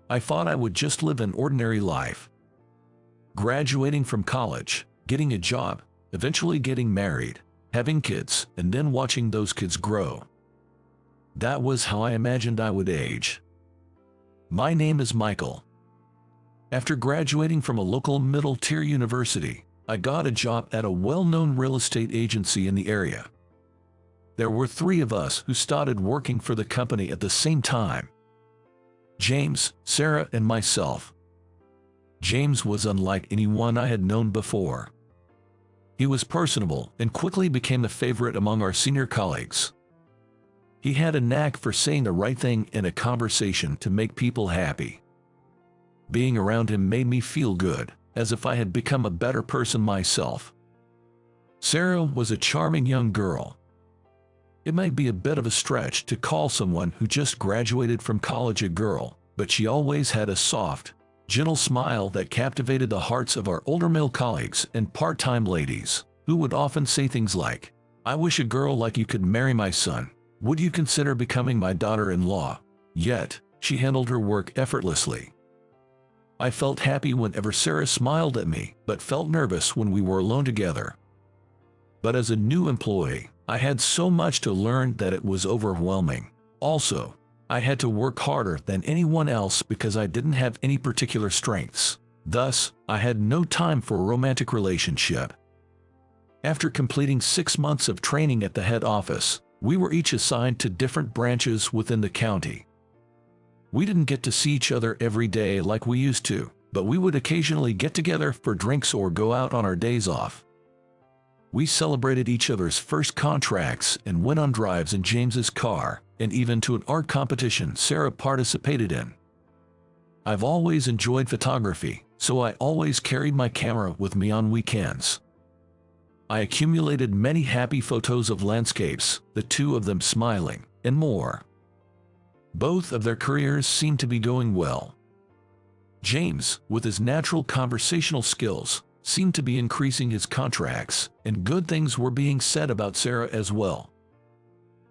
I thought I would just live an ordinary life. Graduating from college, getting a job, eventually getting married, having kids, and then watching those kids grow. That was how I imagined I would age. My name is Michael. After graduating from a local middle-tier university, I got a job at a well-known real estate agency in the area. There were 3 of us who started working for the company at the same time: James, Sarah, and myself. James was unlike anyone I had known before. He was personable and quickly became a favorite among our senior colleagues. He had a knack for saying the right thing in a conversation to make people happy. Being around him made me feel good, as if I had become a better person myself. Sarah was a charming young girl. It might be a bit of a stretch to call someone who just graduated from college a girl, but she always had a soft, gentle smile that captivated the hearts of our older male colleagues and part-time ladies, who would often say things like, "I wish a girl like you could marry my son. Would you consider becoming my daughter-in-law?" Yet, she handled her work effortlessly. I felt happy whenever Sarah smiled at me, but felt nervous when we were alone together. But as a new employee, I had so much to learn that it was overwhelming. Also, I had to work harder than anyone else because I didn't have any particular strengths. Thus, I had no time for a romantic relationship. After completing 6 months of training at the head office, we were each assigned to different branches within the county. We didn't get to see each other every day like we used to, but we would occasionally get together for drinks or go out on our days off. We celebrated each other's first contracts and went on drives in James's car, and even to an art competition Sarah participated in. I've always enjoyed photography, so I always carried my camera with me on weekends. I accumulated many happy photos of landscapes, the 2 of them smiling, and more. Both of their careers seemed to be going well. James, with his natural conversational skills, seemed to be increasing his contracts, and good things were being said about Sarah as well.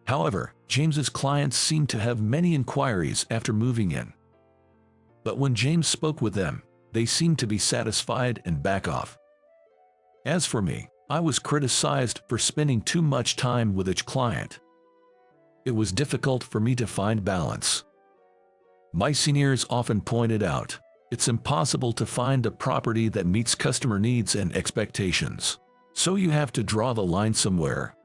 However, James's clients seemed to have many inquiries after moving in. But when James spoke with them, they seemed to be satisfied and back off. As for me, I was criticized for spending too much time with each client. It was difficult for me to find balance. My seniors often pointed out, it's impossible to find a property that meets customer needs and expectations. So you have to draw the line somewhere.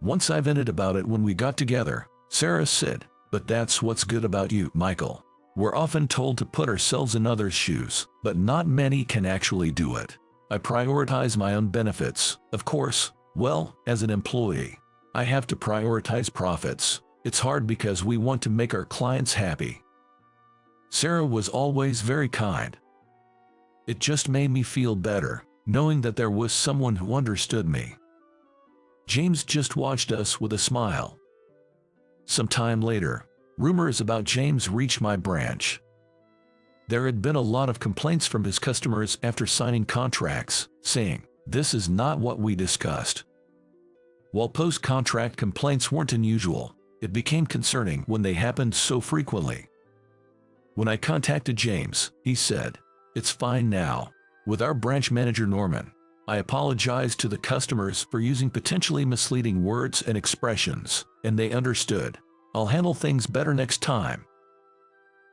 Once I vented about it when we got together, Sarah said, "But that's what's good about you, Michael. We're often told to put ourselves in others' shoes, but not many can actually do it. I prioritize my own benefits, of course. Well, as an employee, I have to prioritize profits. It's hard because we want to make our clients happy." Sarah was always very kind. It just made me feel better, knowing that there was someone who understood me. James just watched us with a smile. Some time later, rumors about James reached my branch. There had been a lot of complaints from his customers after signing contracts, saying, "This is not what we discussed." While post-contract complaints weren't unusual, it became concerning when they happened so frequently. When I contacted James, he said, "It's fine now. With our branch manager Norman, I apologized to the customers for using potentially misleading words and expressions, and they understood. I'll handle things better next time."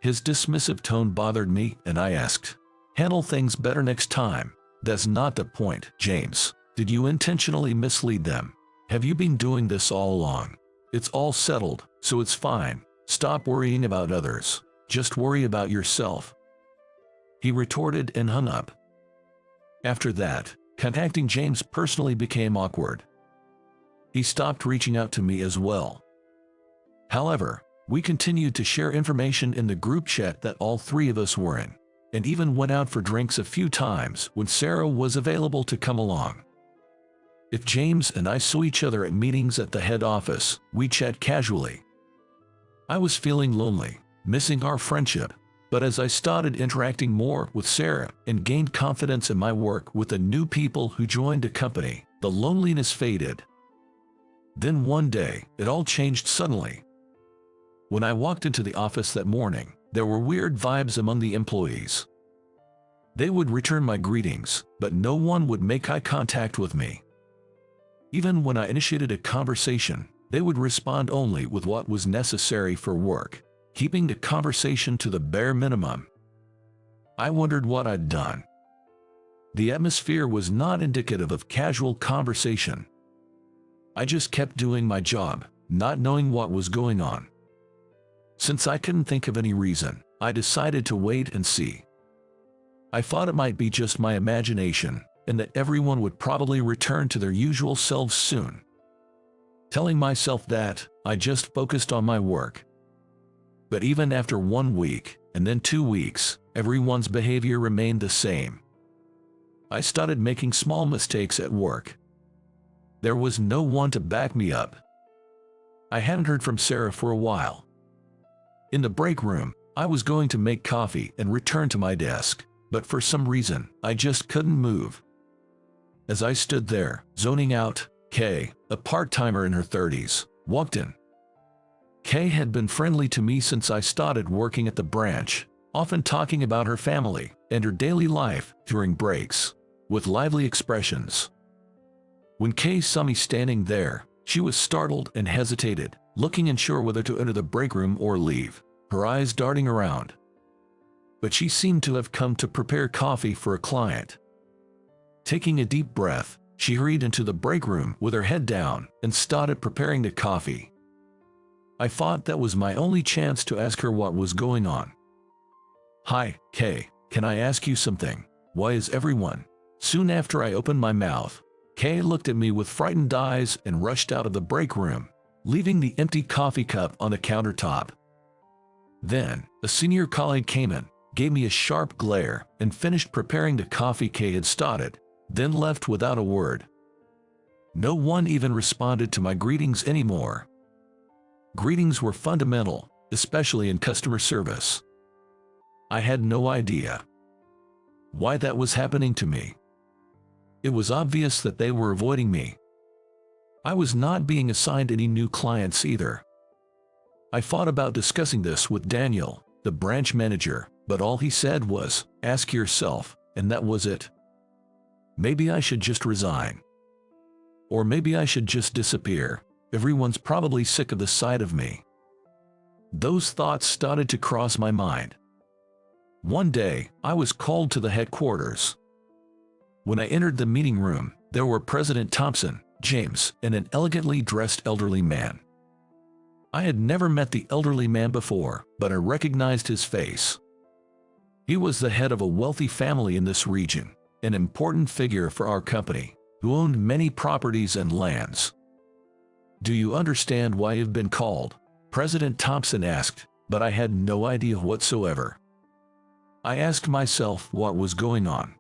His dismissive tone bothered me, and I asked, "Handle things better next time? That's not the point, James. Did you intentionally mislead them? Have you been doing this all along? It's all settled, so it's fine. Stop worrying about others. Just worry about yourself." He retorted and hung up. After that, contacting James personally became awkward. He stopped reaching out to me as well. However, we continued to share information in the group chat that all 3 of us were in, and even went out for drinks a few times when Sarah was available to come along. If James and I saw each other at meetings at the head office, we chat casually. I was feeling lonely, missing our friendship, but as I started interacting more with Sarah and gained confidence in my work with the new people who joined the company, the loneliness faded. Then one day, it all changed suddenly. When I walked into the office that morning, There were weird vibes among the employees. They would return my greetings, but no one would make eye contact with me. Even when I initiated a conversation, they would respond only with what was necessary for work, keeping the conversation to the bare minimum. I wondered what I'd done. The atmosphere was not indicative of casual conversation. I just kept doing my job, not knowing what was going on. Since I couldn't think of any reason, I decided to wait and see. I thought it might be just my imagination, and that everyone would probably return to their usual selves soon. Telling myself that, I just focused on my work. But even after 1 week, and then 2 weeks, everyone's behavior remained the same. I started making small mistakes at work. There was no one to back me up. I hadn't heard from Sarah for a while. In the break room, I was going to make coffee and return to my desk, but for some reason, I just couldn't move. As I stood there, zoning out, Kay, a part-timer in her 30s, walked in. Kay had been friendly to me since I started working at the branch, often talking about her family and her daily life during breaks, with lively expressions. When Kay saw me standing there, she was startled and hesitated, looking unsure whether to enter the break room or leave, her eyes darting around. But she seemed to have come to prepare coffee for a client. Taking a deep breath, she hurried into the break room with her head down and started preparing the coffee. I thought that was my only chance to ask her what was going on. "Hi, Kay, can I ask you something? Why is everyone?" Soon after I opened my mouth, Kay looked at me with frightened eyes and rushed out of the break room, leaving the empty coffee cup on the countertop. Then, a senior colleague came in, gave me a sharp glare, and finished preparing the coffee Kay had started, then left without a word. No one even responded to my greetings anymore. Greetings were fundamental, especially in customer service. I had no idea why that was happening to me. It was obvious that they were avoiding me. I was not being assigned any new clients either. I thought about discussing this with Daniel, the branch manager, but all he said was, "Ask yourself," and that was it. Maybe I should just resign. Or maybe I should just disappear. Everyone's probably sick of the sight of me. Those thoughts started to cross my mind. One day, I was called to the headquarters. When I entered the meeting room, there were President Thompson, James, and an elegantly dressed elderly man. I had never met the elderly man before, but I recognized his face. He was the head of a wealthy family in this region, an important figure for our company, who owned many properties and lands. "Do you understand why you've been called?" President Thompson asked, but I had no idea whatsoever. I asked myself what was going on.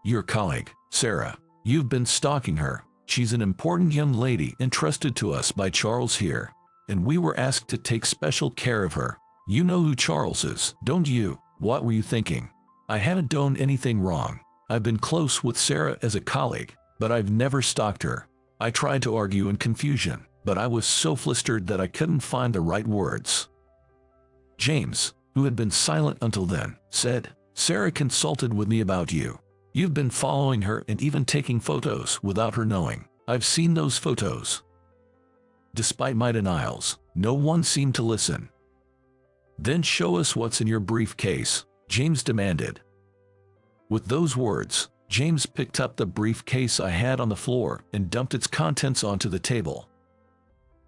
"Your colleague, Sarah. You've been stalking her. She's an important young lady entrusted to us by Charles here, and we were asked to take special care of her. You know who Charles is, don't you?" What were you thinking? I haven't done anything wrong. I've been close with Sarah as a colleague, but I've never stalked her. I tried to argue in confusion, but I was so flustered that I couldn't find the right words. James, who had been silent until then, said, "Sarah consulted with me about you. You've been following her and even taking photos without her knowing. I've seen those photos." Despite my denials, no one seemed to listen. "Then show us what's in your briefcase," James demanded. With those words, James picked up the briefcase I had on the floor and dumped its contents onto the table.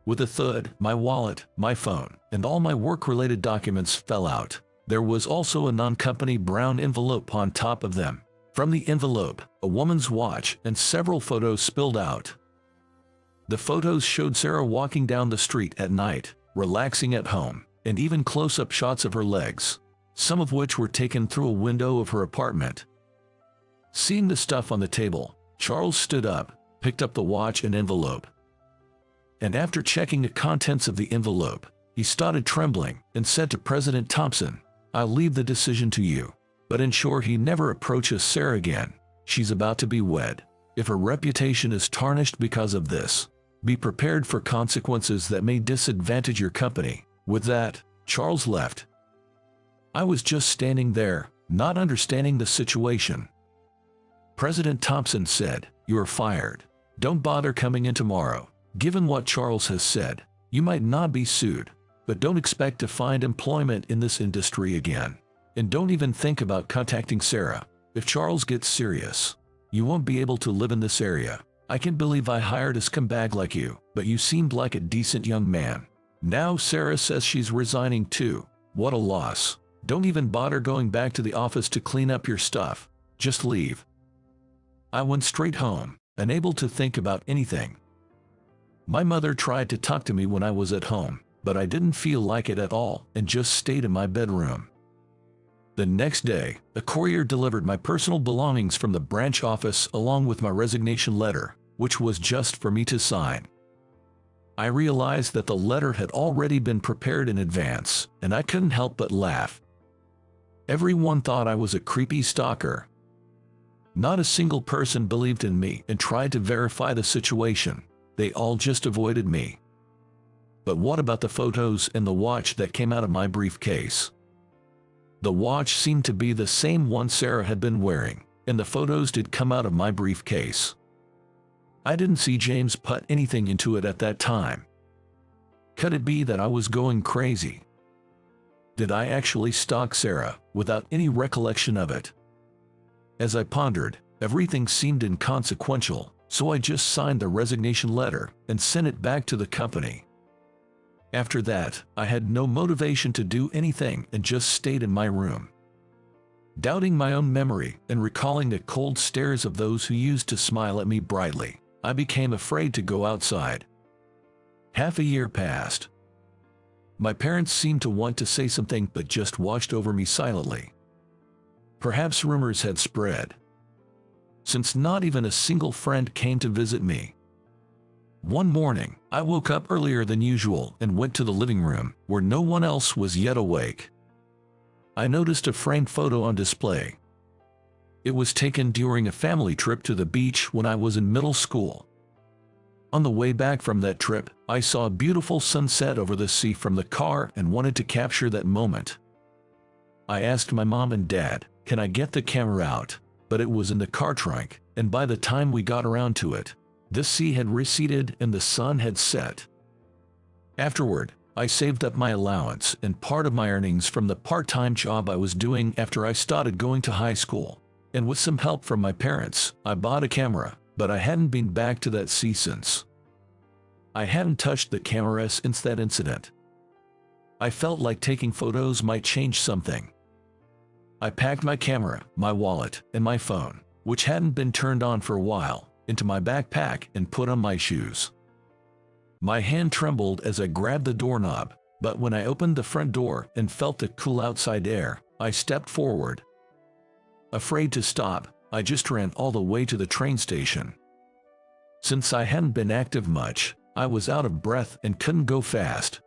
With a thud, my wallet, my phone, and all my work-related documents fell out. There was also a non-company brown envelope on top of them. From the envelope, a woman's watch and several photos spilled out. The photos showed Sarah walking down the street at night, relaxing at home, and even close-up shots of her legs, some of which were taken through a window of her apartment. Seeing the stuff on the table, Charles stood up, picked up the watch and envelope. And after checking the contents of the envelope, he started trembling and said to President Thompson, "I'll leave the decision to you, but ensure he never approaches Sarah again. She's about to be wed. If her reputation is tarnished because of this, be prepared for consequences that may disadvantage your company." With that, Charles left. I was just standing there, not understanding the situation. President Thompson said, "You are fired. Don't bother coming in tomorrow. Given what Charles has said, you might not be sued, but don't expect to find employment in this industry again. And don't even think about contacting Sarah. If Charles gets serious, you won't be able to live in this area. I can't believe I hired a scumbag like you, but you seemed like a decent young man. Now Sarah says she's resigning too. What a loss. Don't even bother going back to the office to clean up your stuff. Just leave." I went straight home, unable to think about anything. My mother tried to talk to me when I was at home, but I didn't feel like it at all and just stayed in my bedroom. The next day, a courier delivered my personal belongings from the branch office along with my resignation letter, which was just for me to sign. I realized that the letter had already been prepared in advance, and I couldn't help but laugh. Everyone thought I was a creepy stalker. Not a single person believed in me and tried to verify the situation. They all just avoided me. But what about the photos and the watch that came out of my briefcase? The watch seemed to be the same one Sarah had been wearing, and the photos did come out of my briefcase. I didn't see James put anything into it at that time. Could it be that I was going crazy? Did I actually stalk Sarah without any recollection of it? As I pondered, everything seemed inconsequential, so I just signed the resignation letter and sent it back to the company. After that, I had no motivation to do anything and just stayed in my room. Doubting my own memory and recalling the cold stares of those who used to smile at me brightly, I became afraid to go outside. Half a year passed. My parents seemed to want to say something but just watched over me silently. Perhaps rumors had spread, since not even a single friend came to visit me. One morning, I woke up earlier than usual and went to the living room, where no one else was yet awake. I noticed a framed photo on display. It was taken during a family trip to the beach when I was in middle school. On the way back from that trip, I saw a beautiful sunset over the sea from the car and wanted to capture that moment. I asked my mom and dad, "Can I get the camera out?" But it was in the car trunk, and by the time we got around to it, the sea had receded and the sun had set. Afterward, I saved up my allowance and part of my earnings from the part-time job I was doing after I started going to high school. And with some help from my parents, I bought a camera, but I hadn't been back to that sea since. I hadn't touched the camera since that incident. I felt like taking photos might change something. I packed my camera, my wallet, and my phone, which hadn't been turned on for a while, into my backpack and put on my shoes. My hand trembled as I grabbed the doorknob, but when I opened the front door and felt the cool outside air, I stepped forward. Afraid to stop, I just ran all the way to the train station. Since I hadn't been active much, I was out of breath and couldn't go fast.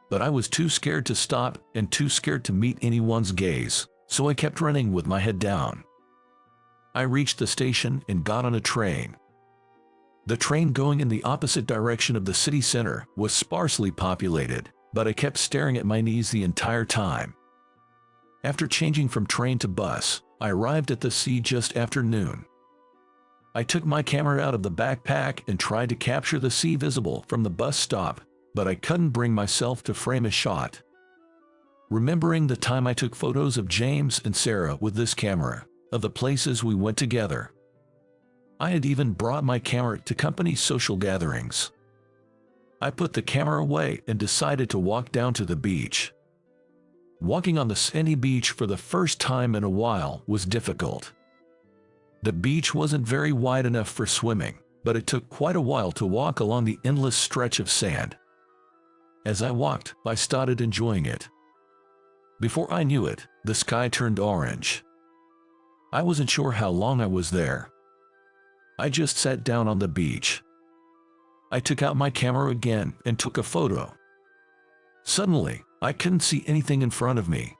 But I was too scared to stop and too scared to meet anyone's gaze, so I kept running with my head down. I reached the station and got on a train. The train going in the opposite direction of the city center was sparsely populated, but I kept staring at my knees the entire time. After changing from train to bus, I arrived at the sea just after noon. I took my camera out of the backpack and tried to capture the sea visible from the bus stop, but I couldn't bring myself to frame a shot. Remembering the time I took photos of James and Sarah with this camera, of the places we went together. I had even brought my camera to company social gatherings. I put the camera away and decided to walk down to the beach. Walking on the sandy beach for the first time in a while was difficult. The beach wasn't very wide enough for swimming, but it took quite a while to walk along the endless stretch of sand. As I walked, I started enjoying it. Before I knew it, the sky turned orange. I wasn't sure how long I was there. I just sat down on the beach. I took out my camera again and took a photo. Suddenly, I couldn't see anything in front of me.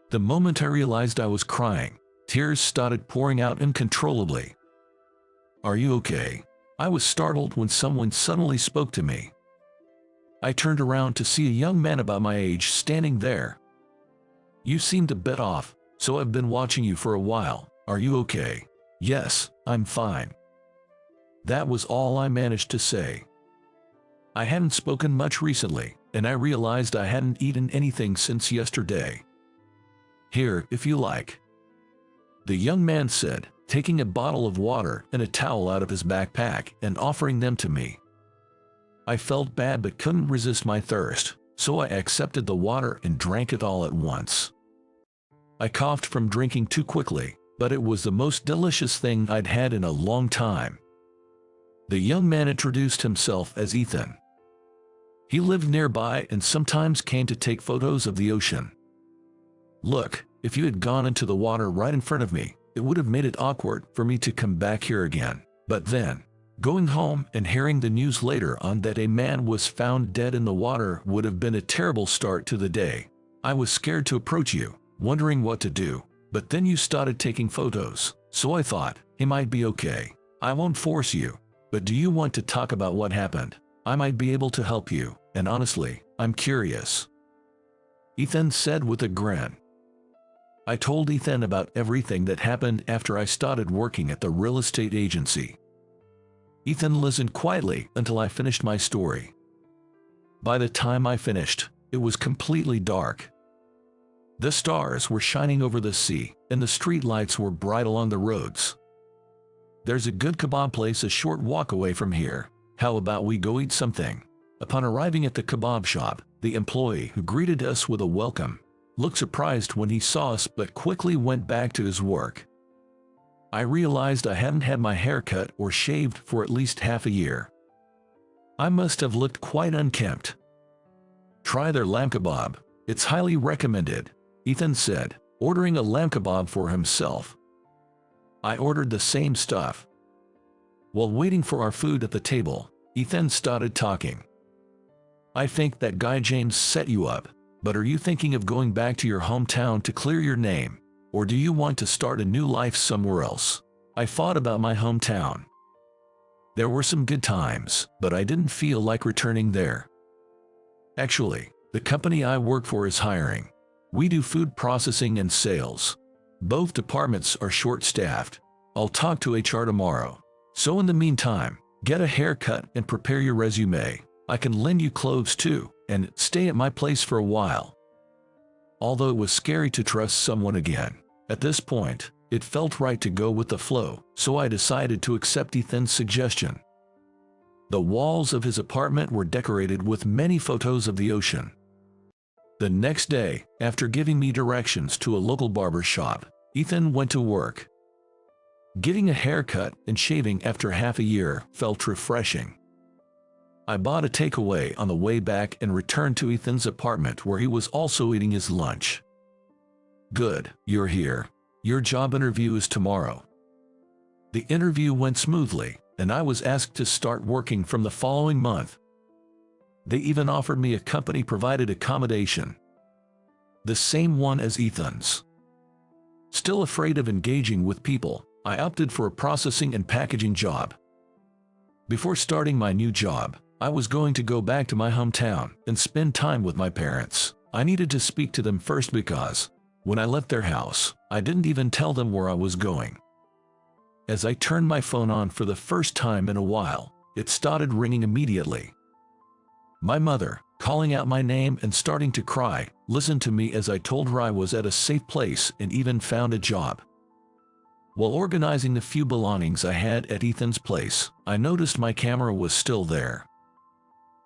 The moment I realized I was crying, tears started pouring out uncontrollably. "Are you okay?" I was startled when someone suddenly spoke to me. I turned around to see a young man about my age standing there. You seemed a bit off, so I've been watching you for a while. Are you okay? Yes, I'm fine. That was all I managed to say. I hadn't spoken much recently, and I realized I hadn't eaten anything since yesterday. Here, if you like. The young man said, taking a bottle of water and a towel out of his backpack and offering them to me. I felt bad but couldn't resist my thirst, so I accepted the water and drank it all at once. I coughed from drinking too quickly, but it was the most delicious thing I'd had in a long time. The young man introduced himself as Ethan. He lived nearby and sometimes came to take photos of the ocean. Look, if you had gone into the water right in front of me, it would have made it awkward for me to come back here again. But then, going home and hearing the news later on that a man was found dead in the water would have been a terrible start to the day. I was scared to approach you, wondering what to do, but then you started taking photos, so I thought, he might be okay. I won't force you, but do you want to talk about what happened? I might be able to help you, and honestly, I'm curious. Ethan said with a grin. I told Ethan about everything that happened after I started working at the real estate agency. Ethan listened quietly until I finished my story. By the time I finished, it was completely dark. The stars were shining over the sea, and the street lights were bright along the roads. There's a good kebab place a short walk away from here. How about we go eat something? Upon arriving at the kebab shop, the employee who greeted us with a welcome looked surprised when he saw us but quickly went back to his work. I realized I hadn't had my hair cut or shaved for at least half a year. I must have looked quite unkempt. Try their lamb kebab. It's highly recommended, Ethan said, ordering a lamb kebab for himself. I ordered the same stuff. While waiting for our food at the table, Ethan started talking. I think that guy James set you up, but are you thinking of going back to your hometown to clear your name, or do you want to start a new life somewhere else? I thought about my hometown. There were some good times, but I didn't feel like returning there. Actually, the company I work for is hiring. We do food processing and sales. Both departments are short-staffed. I'll talk to HR tomorrow. So in the meantime, get a haircut and prepare your resume. I can lend you clothes too, and stay at my place for a while. Although it was scary to trust someone again, at this point, it felt right to go with the flow, so I decided to accept Ethan's suggestion. The walls of his apartment were decorated with many photos of the ocean. The next day, after giving me directions to a local barber shop, Ethan went to work. Getting a haircut and shaving after half a year felt refreshing. I bought a takeaway on the way back and returned to Ethan's apartment where he was also eating his lunch. Good, you're here. Your job interview is tomorrow. The interview went smoothly, and I was asked to start working from the following month. They even offered me a company-provided accommodation. The same one as Ethan's. Still afraid of engaging with people, I opted for a processing and packaging job. Before starting my new job, I was going to go back to my hometown and spend time with my parents. I needed to speak to them first because, when I left their house, I didn't even tell them where I was going. As I turned my phone on for the first time in a while, it started ringing immediately. My mother, calling out my name and starting to cry, listened to me as I told her I was at a safe place and even found a job. While organizing the few belongings I had at Ethan's place, I noticed my camera was still there.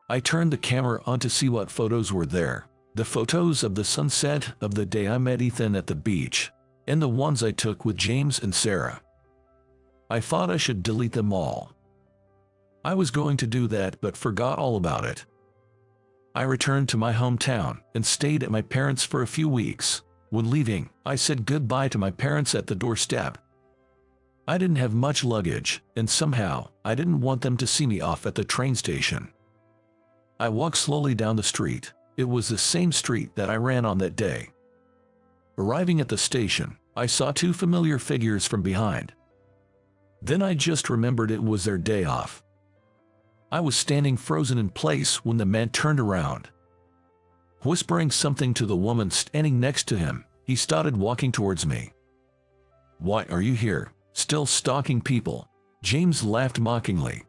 I turned the camera on to see what photos were there. The photos of the sunset of the day I met Ethan at the beach, and the ones I took with James and Sarah. I thought I should delete them all. I was going to do that but forgot all about it. I returned to my hometown and stayed at my parents' for a few weeks. When leaving, I said goodbye to my parents at the doorstep. I didn't have much luggage, and somehow, I didn't want them to see me off at the train station. I walked slowly down the street. It was the same street that I ran on that day. Arriving at the station, I saw two familiar figures from behind. Then I just remembered it was their day off. I was standing frozen in place when the man turned around. Whispering something to the woman standing next to him, he started walking towards me. "Why are you here, still stalking people?" James laughed mockingly.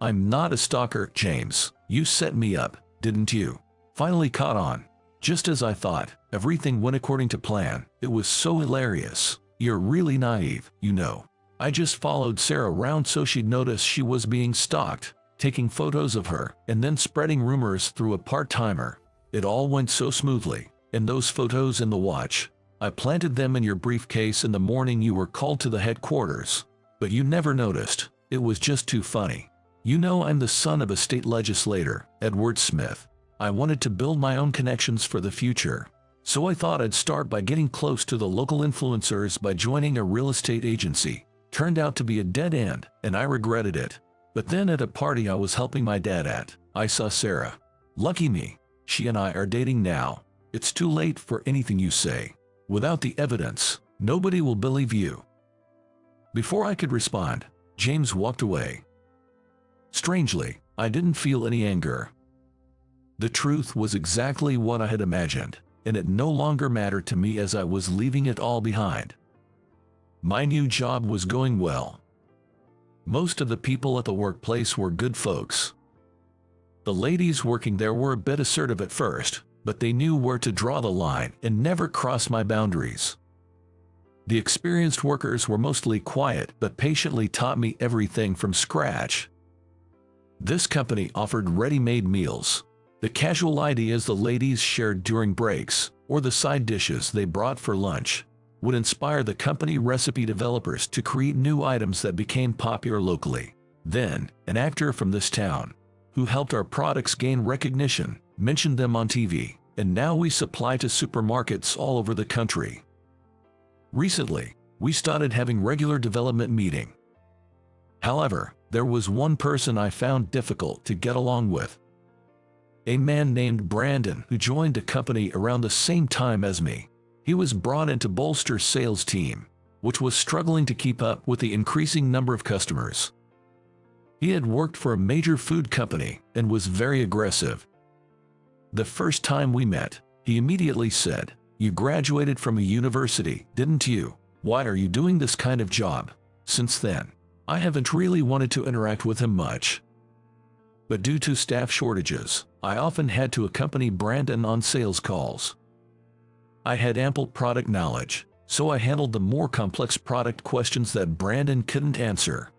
"I'm not a stalker, James. You set me up, didn't you?" Finally caught on. Just as I thought, everything went according to plan. It was so hilarious. "You're really naive, you know. I just followed Sarah around so she'd notice she was being stalked, taking photos of her, and then spreading rumors through a part-timer. It all went so smoothly, and those photos in the watch, I planted them in your briefcase in the morning you were called to the headquarters. But you never noticed. It was just too funny. You know I'm the son of a state legislator, Edward Smith. I wanted to build my own connections for the future. So I thought I'd start by getting close to the local influencers by joining a real estate agency. Turned out to be a dead end, and I regretted it. But then at a party I was helping my dad at, I saw Sarah. Lucky me. She and I are dating now. It's too late for anything you say. Without the evidence, nobody will believe you." Before I could respond, James walked away. Strangely, I didn't feel any anger. The truth was exactly what I had imagined, and it no longer mattered to me as I was leaving it all behind. My new job was going well. Most of the people at the workplace were good folks. The ladies working there were a bit assertive at first, but they knew where to draw the line and never crossed my boundaries. The experienced workers were mostly quiet but patiently taught me everything from scratch. This company offered ready-made meals, the casual ideas the ladies shared during breaks, or the side dishes they brought for lunch, would inspire the company recipe developers to create new items that became popular locally. Then, an actor from this town, who helped our products gain recognition, mentioned them on TV, and now we supply to supermarkets all over the country. Recently, we started having regular development meetings. However, there was one person I found difficult to get along with. A man named Brandon who joined the company around the same time as me. He was brought in to bolster sales team, which was struggling to keep up with the increasing number of customers. He had worked for a major food company and was very aggressive. The first time we met, he immediately said, "You graduated from a university, didn't you? Why are you doing this kind of job?" Since then, I haven't really wanted to interact with him much. But due to staff shortages, I often had to accompany Brandon on sales calls. I had ample product knowledge, so I handled the more complex product questions that Brandon couldn't answer.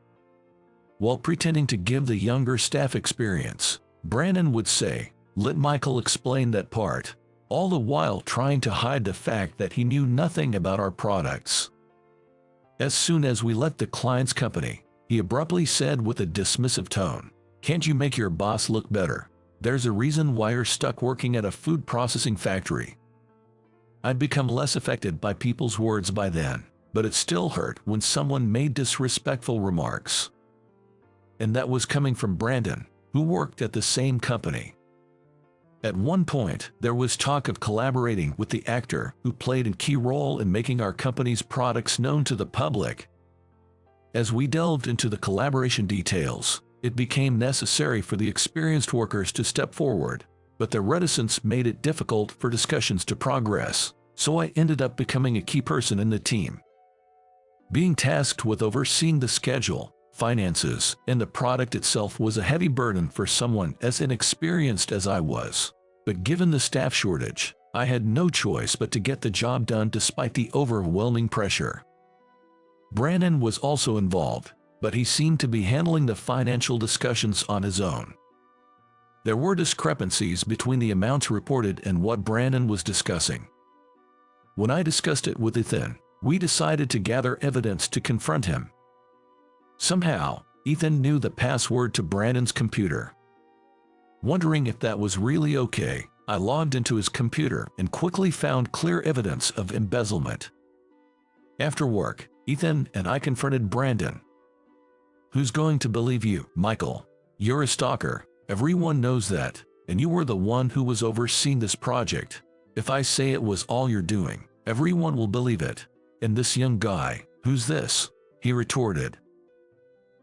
While pretending to give the younger staff experience, Brandon would say, "Let Michael explain that part," all the while trying to hide the fact that he knew nothing about our products. As soon as we left the client's company, he abruptly said with a dismissive tone, "Can't you make your boss look better? There's a reason why you're stuck working at a food processing factory." I'd become less affected by people's words by then, but it still hurt when someone made disrespectful remarks. And that was coming from Brandon, who worked at the same company. At one point, there was talk of collaborating with the actor who played a key role in making our company's products known to the public. As we delved into the collaboration details, it became necessary for the experienced workers to step forward, but their reticence made it difficult for discussions to progress, so I ended up becoming a key person in the team. Being tasked with overseeing the schedule, finances, and the product itself was a heavy burden for someone as inexperienced as I was. But given the staff shortage, I had no choice but to get the job done despite the overwhelming pressure. Brandon was also involved, but he seemed to be handling the financial discussions on his own. There were discrepancies between the amounts reported and what Brandon was discussing. When I discussed it with Ethan, we decided to gather evidence to confront him. Somehow, Ethan knew the password to Brandon's computer. Wondering if that was really okay, I logged into his computer and quickly found clear evidence of embezzlement. After work, Ethan and I confronted Brandon. "Who's going to believe you, Michael? You're a stalker. Everyone knows that, and you were the one who was overseeing this project. If I say it was all you're doing, everyone will believe it. And this young guy, who's this?" he retorted.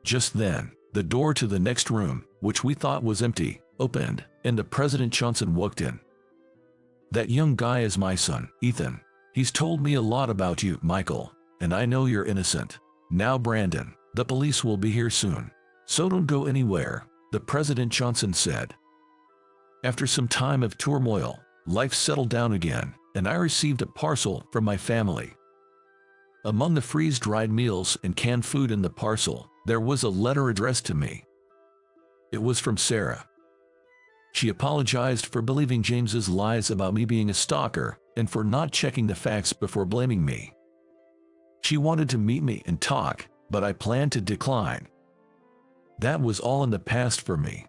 Just then, the door to the next room, which we thought was empty, opened, and the President Johnson walked in. That young guy is my son, Ethan. He's told me a lot about you, Michael, and I know you're innocent. Now Brandon, the police will be here soon. So don't go anywhere, the President Johnson said. After some time of turmoil, life settled down again, and I received a parcel from my family. Among the freeze-dried meals and canned food in the parcel, there was a letter addressed to me. It was from Sarah. She apologized for believing James's lies about me being a stalker and for not checking the facts before blaming me. She wanted to meet me and talk, but I planned to decline. That was all in the past for me.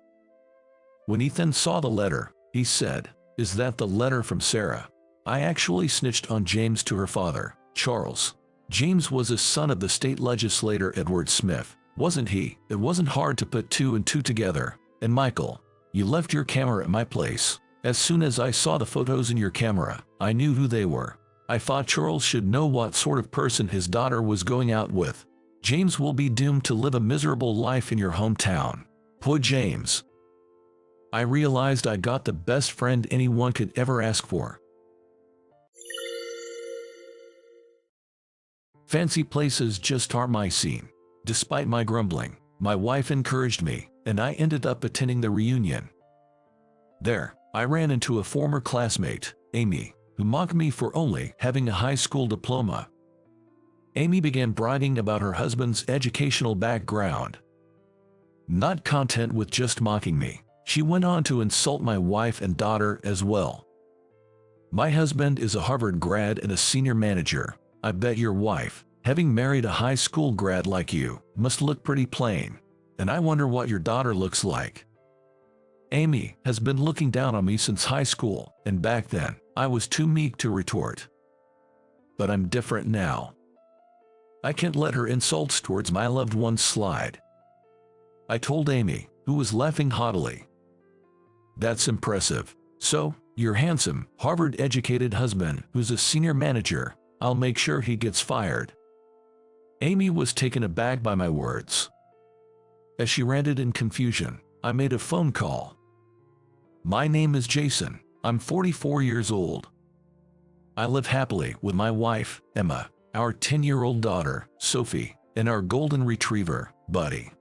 When Ethan saw the letter, he said, "Is that the letter from Sarah?" I actually snitched on James to her father, Charles. James was a son of the state legislator Edward Smith, wasn't he? It wasn't hard to put two and two together. And Michael, you left your camera at my place. As soon as I saw the photos in your camera, I knew who they were. I thought Charles should know what sort of person his daughter was going out with. James will be doomed to live a miserable life in your hometown. Poor James. I realized I got the best friend anyone could ever ask for. Fancy places just aren't my scene. Despite my grumbling, my wife encouraged me, and I ended up attending the reunion. There, I ran into a former classmate, Amy, who mocked me for only having a high school diploma. Amy began bragging about her husband's educational background. Not content with just mocking me, she went on to insult my wife and daughter as well. My husband is a Harvard grad and a senior manager. I bet your wife, having married a high school grad like you, must look pretty plain. And I wonder what your daughter looks like. Amy has been looking down on me since high school, and back then, I was too meek to retort. But I'm different now. I can't let her insults towards my loved ones slide. I told Amy, who was laughing haughtily. That's impressive. So, your handsome, Harvard-educated husband, who's a senior manager, I'll make sure he gets fired. Amy was taken aback by my words. As she ranted in confusion, I made a phone call. My name is Jason. I'm 44 years old. I live happily with my wife, Emma, our 10-year-old daughter, Sophie, and our golden retriever, Buddy.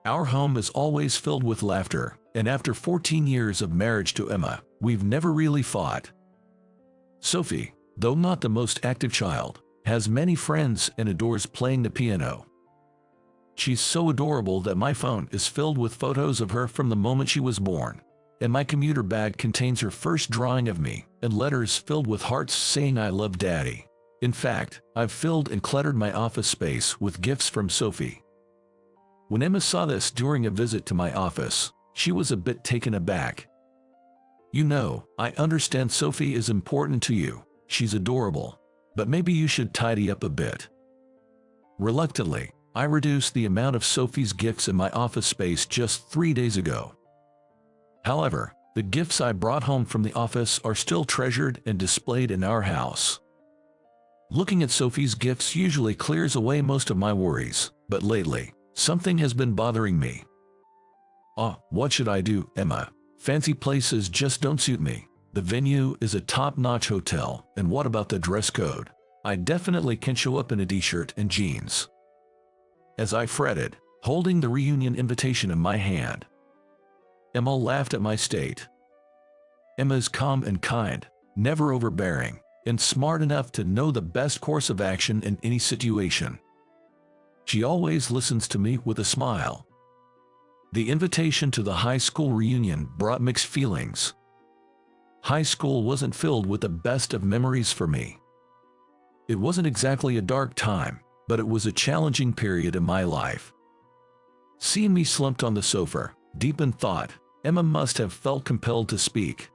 Our home is always filled with laughter, and after 14 years of marriage to Emma, we've never really fought. Sophie, though not the most active child, has many friends and adores playing the piano. She's so adorable that my phone is filled with photos of her from the moment she was born, and my commuter bag contains her first drawing of me and letters filled with hearts saying I love Daddy. In fact, I've filled and cluttered my office space with gifts from Sophie. When Emma saw this during a visit to my office, she was a bit taken aback. You know, I understand Sophie is important to you. She's adorable, but maybe you should tidy up a bit. Reluctantly, I reduced the amount of Sophie's gifts in my office space just 3 days ago. However, the gifts I brought home from the office are still treasured and displayed in our house. Looking at Sophie's gifts usually clears away most of my worries, but lately, something has been bothering me. What should I do, Emma? Fancy places just don't suit me. The venue is a top-notch hotel, and what about the dress code? I definitely can show up in a t-shirt and jeans. As I fretted, holding the reunion invitation in my hand, Emma laughed at my state. Emma is calm and kind, never overbearing, and smart enough to know the best course of action in any situation. She always listens to me with a smile. The invitation to the high school reunion brought mixed feelings. High school wasn't filled with the best of memories for me. It wasn't exactly a dark time, but it was a challenging period in my life. Seeing me slumped on the sofa, deep in thought, Emma must have felt compelled to speak.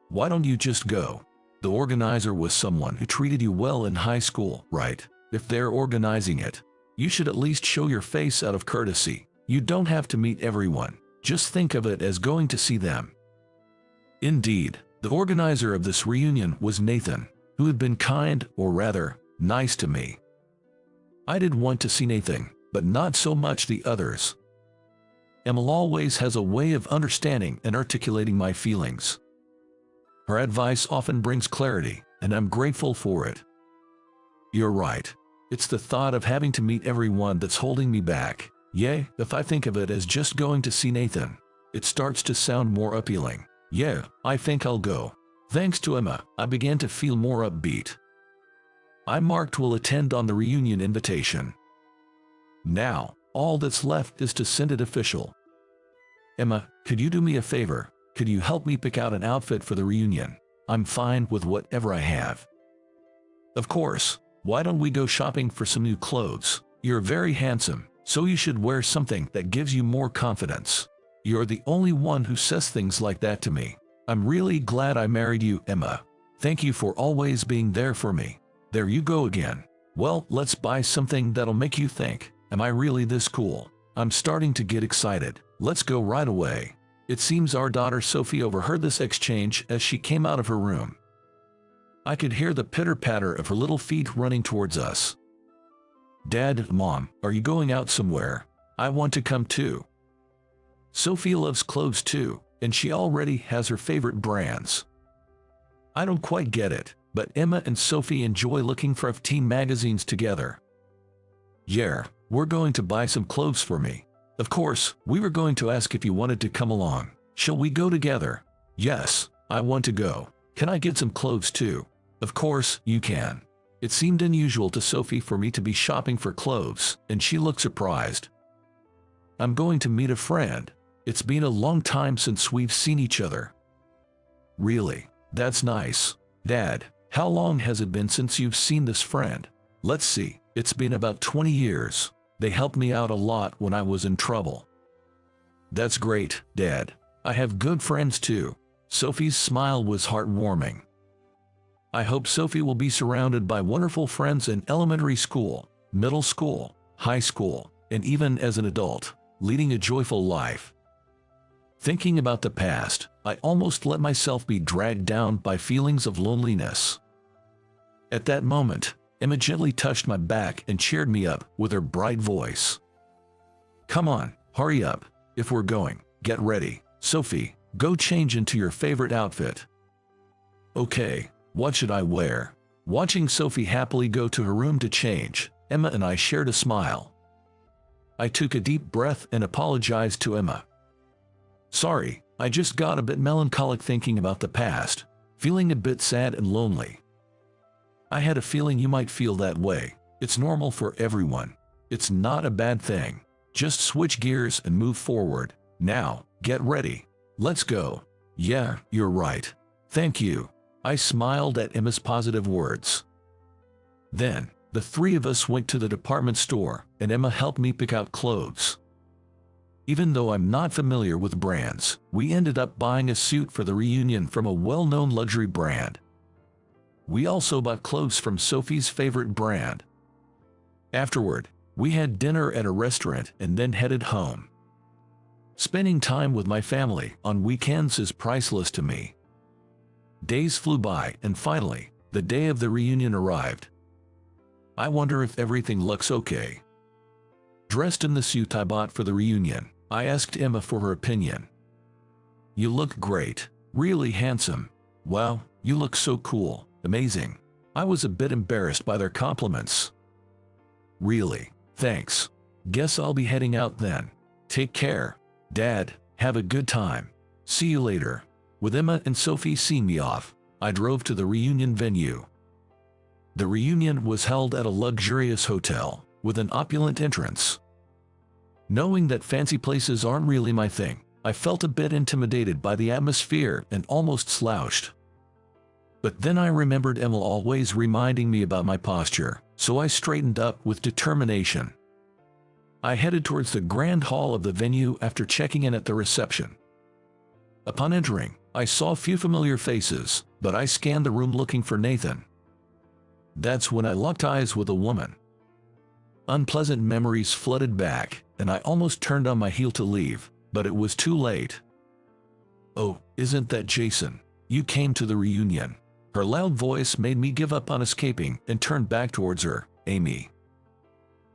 Why don't you just go? The organizer was someone who treated you well in high school, right? If they're organizing it, you should at least show your face out of courtesy. You don't have to meet everyone. Just think of it as going to see them. Indeed, the organizer of this reunion was Nathan, who had been kind, or rather, nice to me. I did want to see Nathan, but not so much the others. Emma always has a way of understanding and articulating my feelings. Her advice often brings clarity, and I'm grateful for it. You're right. It's the thought of having to meet everyone that's holding me back. Yeah, if I think of it as just going to see Nathan, it starts to sound more appealing. Yeah, I think I'll go. Thanks to Emma, I began to feel more upbeat. I marked will attend on the reunion invitation. Now, all that's left is to send it official. Emma, could you do me a favor? Could you help me pick out an outfit for the reunion? I'm fine with whatever I have. Of course. Why don't we go shopping for some new clothes? You're very handsome, so you should wear something that gives you more confidence. You're the only one who says things like that to me. I'm really glad I married you, Emma. Thank you for always being there for me. There you go again. Well, let's buy something that'll make you think, am I really this cool? I'm starting to get excited. Let's go right away. It seems our daughter Sophie overheard this exchange as she came out of her room. I could hear the pitter-patter of her little feet running towards us. Dad, Mom, are you going out somewhere? I want to come too. Sophie loves clothes too, and she already has her favorite brands. I don't quite get it, but Emma and Sophie enjoy looking for teen magazines together. Yeah, we're going to buy some clothes for me. Of course, we were going to ask if you wanted to come along. Shall we go together? Yes, I want to go. Can I get some clothes too? Of course, you can. It seemed unusual to Sophie for me to be shopping for clothes, and she looked surprised. I'm going to meet a friend. It's been a long time since we've seen each other. Really? That's nice. Dad, how long has it been since you've seen this friend? Let's see. It's been about 20 years. They helped me out a lot when I was in trouble. That's great, Dad. I have good friends too. Sophie's smile was heartwarming. I hope Sophie will be surrounded by wonderful friends in elementary school, middle school, high school, and even as an adult, leading a joyful life. Thinking about the past, I almost let myself be dragged down by feelings of loneliness. At that moment, Emma gently touched my back and cheered me up with her bright voice. Come on, hurry up. If we're going, get ready. Sophie, go change into your favorite outfit. Okay, what should I wear? Watching Sophie happily go to her room to change, Emma and I shared a smile. I took a deep breath and apologized to Emma. Sorry, I just got a bit melancholic thinking about the past, feeling a bit sad and lonely. I had a feeling you might feel that way. It's normal for everyone. It's not a bad thing. Just switch gears and move forward. Now, get ready. Let's go. Yeah, you're right. Thank you. I smiled at Emma's positive words. Then, the three of us went to the department store, and Emma helped me pick out clothes. Even though I'm not familiar with brands, we ended up buying a suit for the reunion from a well-known luxury brand. We also bought clothes from Sophie's favorite brand. Afterward, we had dinner at a restaurant and then headed home. Spending time with my family on weekends is priceless to me. Days flew by, and finally, the day of the reunion arrived. I wonder if everything looks okay. Dressed in the suit I bought for the reunion, I asked Emma for her opinion. You look great. Really handsome. Wow, you look so cool. Amazing. I was a bit embarrassed by their compliments. Really? Thanks. Guess I'll be heading out then. Take care. Dad, have a good time. See you later. With Emma and Sophie seeing me off, I drove to the reunion venue. The reunion was held at a luxurious hotel, with an opulent entrance. Knowing that fancy places aren't really my thing, I felt a bit intimidated by the atmosphere and almost slouched. But then I remembered Emma always reminding me about my posture, so I straightened up with determination. I headed towards the grand hall of the venue after checking in at the reception. Upon entering, I saw a few familiar faces, but I scanned the room looking for Nathan. That's when I locked eyes with a woman. Unpleasant memories flooded back, and I almost turned on my heel to leave, but it was too late. Oh, isn't that Jason? You came to the reunion. Her loud voice made me give up on escaping and turn back towards her. Amy.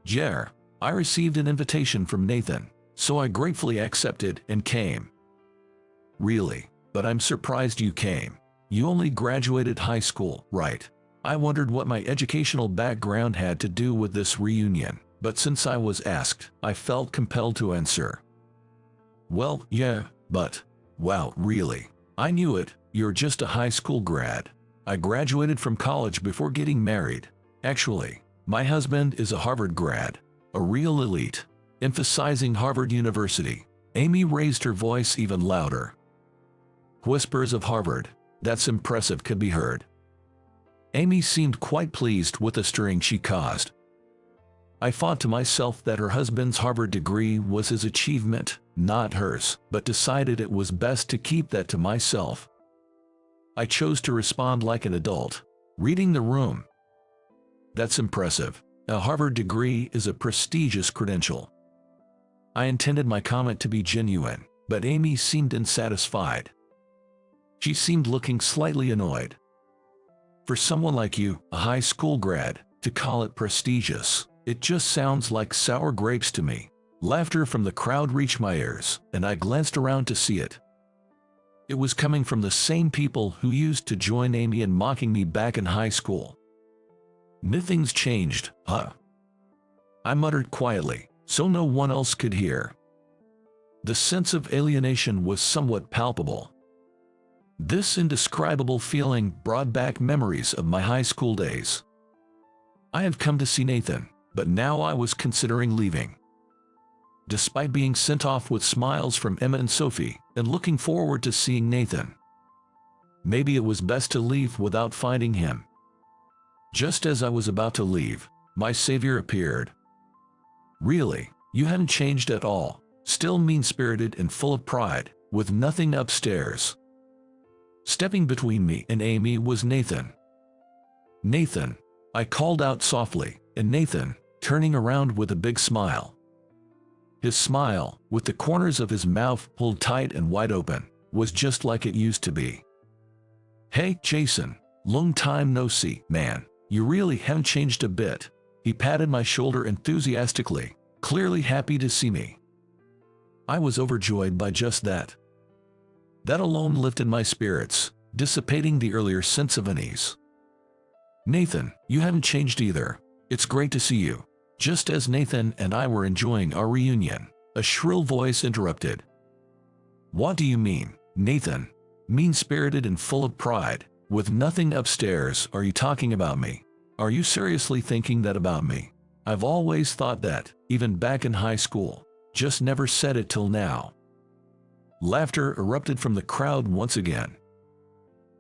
Yeah, I received an invitation from Nathan, so I gratefully accepted and came. Really, but I'm surprised you came. You only graduated high school, right? I wondered what my educational background had to do with this reunion, but since I was asked, I felt compelled to answer. Well, yeah, but, wow, really? I knew it, you're just a high school grad. I graduated from college before getting married. Actually, my husband is a Harvard grad, a real elite. Emphasizing Harvard University, Amy raised her voice even louder. Whispers of Harvard, that's impressive, could be heard. Amy seemed quite pleased with the stirring she caused. I thought to myself that her husband's Harvard degree was his achievement, not hers, but decided it was best to keep that to myself. I chose to respond like an adult, reading the room. That's impressive. A Harvard degree is a prestigious credential. I intended my comment to be genuine, but Amy seemed unsatisfied. She seemed looking slightly annoyed. For someone like you, a high school grad, to call it prestigious, it just sounds like sour grapes to me. Laughter from the crowd reached my ears, and I glanced around to see it. It was coming from the same people who used to join Amy in mocking me back in high school. Nothing's changed, huh? I muttered quietly, so no one else could hear. The sense of alienation was somewhat palpable. This indescribable feeling brought back memories of my high school days. I had come to see Nathan, but now I was considering leaving. Despite being sent off with smiles from Emma and Sophie, and looking forward to seeing Nathan. Maybe it was best to leave without finding him. Just as I was about to leave, my savior appeared. Really, you hadn't changed at all, still mean-spirited and full of pride, with nothing upstairs. Stepping between me and Amy was Nathan. Nathan, I called out softly, and Nathan, turning around with a big smile. His smile, with the corners of his mouth pulled tight and wide open, was just like it used to be. Hey, Jason, long time no see, man. You really haven't changed a bit. He patted my shoulder enthusiastically, clearly happy to see me. I was overjoyed by just that. That alone lifted my spirits, dissipating the earlier sense of unease. Nathan, you haven't changed either. It's great to see you. Just as Nathan and I were enjoying our reunion, a shrill voice interrupted. What do you mean, Nathan? Mean-spirited and full of pride, with nothing upstairs, are you talking about me? Are you seriously thinking that about me? I've always thought that, even back in high school, just never said it till now. Laughter erupted from the crowd once again.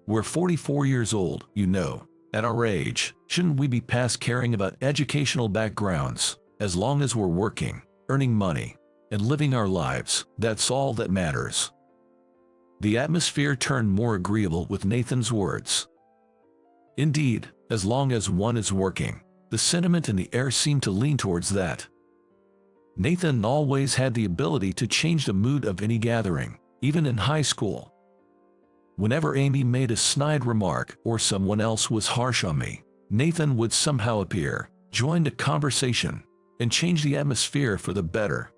We're 44 years old, you know. At our age, shouldn't we be past caring about educational backgrounds? As long as we're working, earning money, and living our lives, that's all that matters. The atmosphere turned more agreeable with Nathan's words. Indeed, as long as one is working, the sentiment in the air seemed to lean towards that. Nathan always had the ability to change the mood of any gathering, even in high school. Whenever Amy made a snide remark or someone else was harsh on me, Nathan would somehow appear, join the conversation, and change the atmosphere for the better.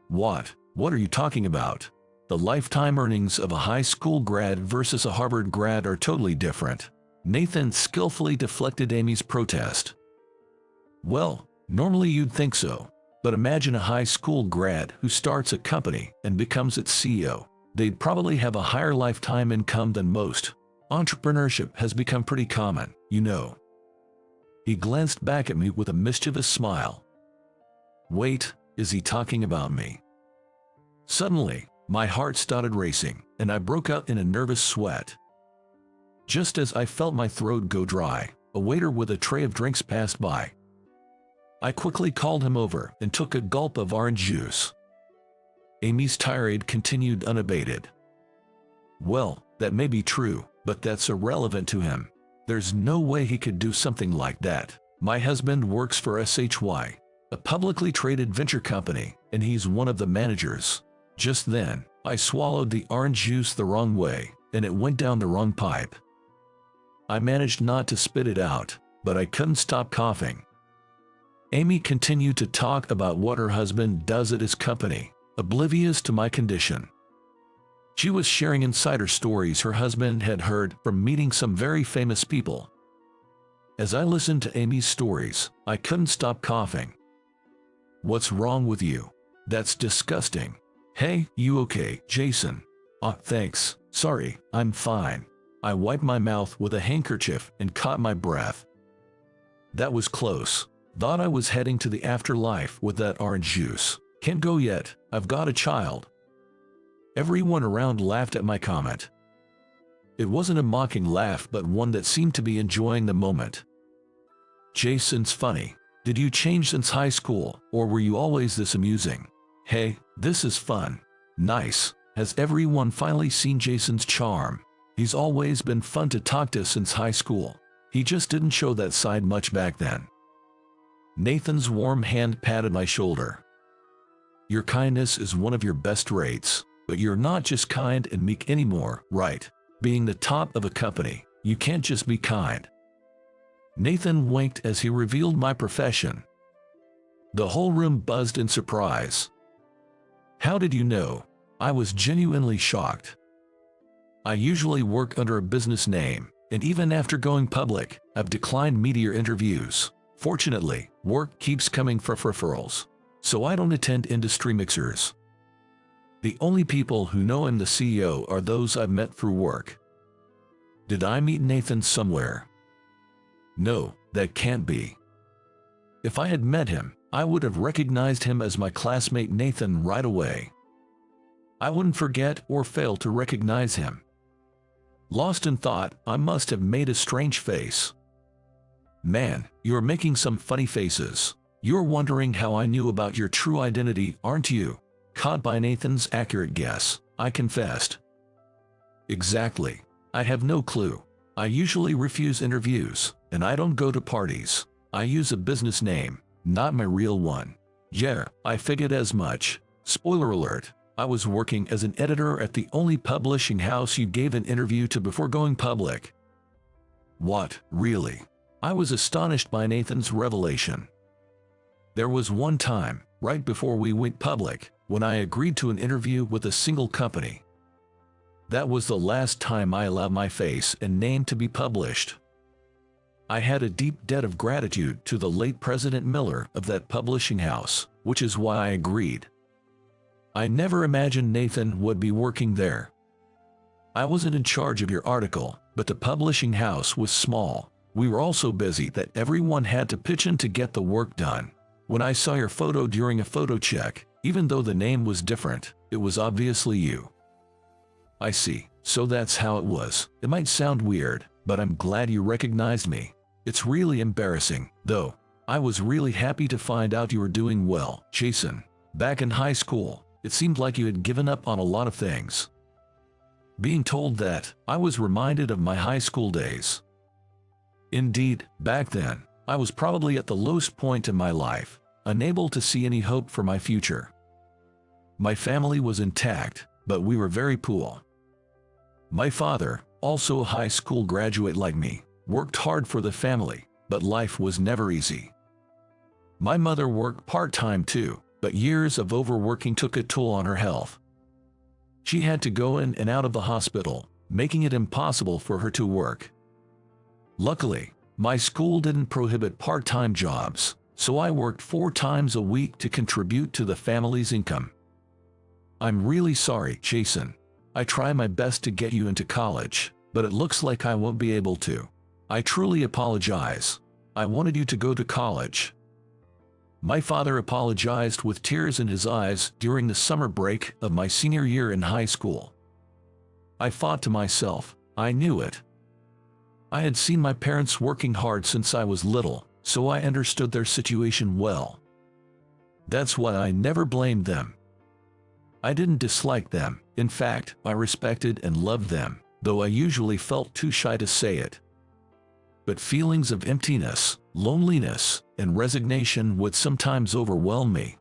What are you talking about? The lifetime earnings of a high school grad versus a Harvard grad are totally different. Nathan skillfully deflected Amy's protest. Well, normally you'd think so, but imagine a high school grad who starts a company and becomes its CEO. They'd probably have a higher lifetime income than most. Entrepreneurship has become pretty common, you know. He glanced back at me with a mischievous smile. Wait, is he talking about me? Suddenly, my heart started racing, and I broke out in a nervous sweat. Just as I felt my throat go dry, a waiter with a tray of drinks passed by. I quickly called him over and took a gulp of orange juice. Amy's tirade continued unabated. Well, that may be true, but that's irrelevant to him. There's no way he could do something like that. My husband works for SHY, a publicly traded venture company, and he's one of the managers. Just then, I swallowed the orange juice the wrong way, and it went down the wrong pipe. I managed not to spit it out, but I couldn't stop coughing. Amy continued to talk about what her husband does at his company, oblivious to my condition. She was sharing insider stories her husband had heard from meeting some very famous people. As I listened to Amy's stories, I couldn't stop coughing. "What's wrong with you? That's disgusting." "Hey, you okay, Jason?" Thanks. Sorry, I'm fine." I wiped my mouth with a handkerchief and caught my breath. That was close. Thought I was heading to the afterlife with that orange juice. "Can't go yet, I've got a child." Everyone around laughed at my comment. It wasn't a mocking laugh, but one that seemed to be enjoying the moment. "Jason's funny. Did you change since high school, or were you always this amusing?" "Hey, this is fun." "Nice. Has everyone finally seen Jason's charm? He's always been fun to talk to since high school. He just didn't show that side much back then." Nathan's warm hand patted my shoulder. "Your kindness is one of your best traits, but you're not just kind and meek anymore, right? Being the top of a company, you can't just be kind." Nathan winked as he revealed my profession. The whole room buzzed in surprise. "How did you know?" I was genuinely shocked. I usually work under a business name, and even after going public, I've declined media interviews. Fortunately, work keeps coming for referrals, so I don't attend industry mixers. The only people who know I'm the CEO are those I've met through work. Did I meet Nathan somewhere? No, that can't be. If I had met him, I would have recognized him as my classmate Nathan right away. I wouldn't forget or fail to recognize him. Lost in thought, I must have made a strange face. "Man, you're making some funny faces. You're wondering how I knew about your true identity, aren't you?" Caught by Nathan's accurate guess, I confessed. "Exactly. I have no clue. I usually refuse interviews, and I don't go to parties. I use a business name, not my real one." "Yeah, I figured as much. Spoiler alert. I was working as an editor at the only publishing house you gave an interview to before going public." "What, really?" I was astonished by Nathan's revelation. "There was one time, right before we went public, when I agreed to an interview with a single company. That was the last time I allowed my face and name to be published. I had a deep debt of gratitude to the late President Miller of that publishing house, which is why I agreed. I never imagined Nathan would be working there. I wasn't in charge of your article, but the publishing house was small. We were all so busy that everyone had to pitch in to get the work done. When I saw your photo during a photo check, even though the name was different, it was obviously you." "I see. So that's how it was. It might sound weird, but I'm glad you recognized me. It's really embarrassing, though. I was really happy to find out you were doing well, Jason. Back in high school, it seemed like you had given up on a lot of things." Being told that, I was reminded of my high school days. Indeed, back then, I was probably at the lowest point in my life, unable to see any hope for my future. My family was intact, but we were very poor. My father, also a high school graduate like me, worked hard for the family, but life was never easy. My mother worked part-time too, but years of overworking took a toll on her health. She had to go in and out of the hospital, making it impossible for her to work. Luckily, my school didn't prohibit part-time jobs, so I worked 4 times a week to contribute to the family's income. "I'm really sorry, Jason. I try my best to get you into college, but it looks like I won't be able to. I truly apologize. I wanted you to go to college." My father apologized with tears in his eyes during the summer break of my senior year in high school. I thought to myself, I knew it. I had seen my parents working hard since I was little, so I understood their situation well. That's why I never blamed them. I didn't dislike them. In fact, I respected and loved them, though I usually felt too shy to say it. But feelings of emptiness, loneliness, and resignation would sometimes overwhelm me.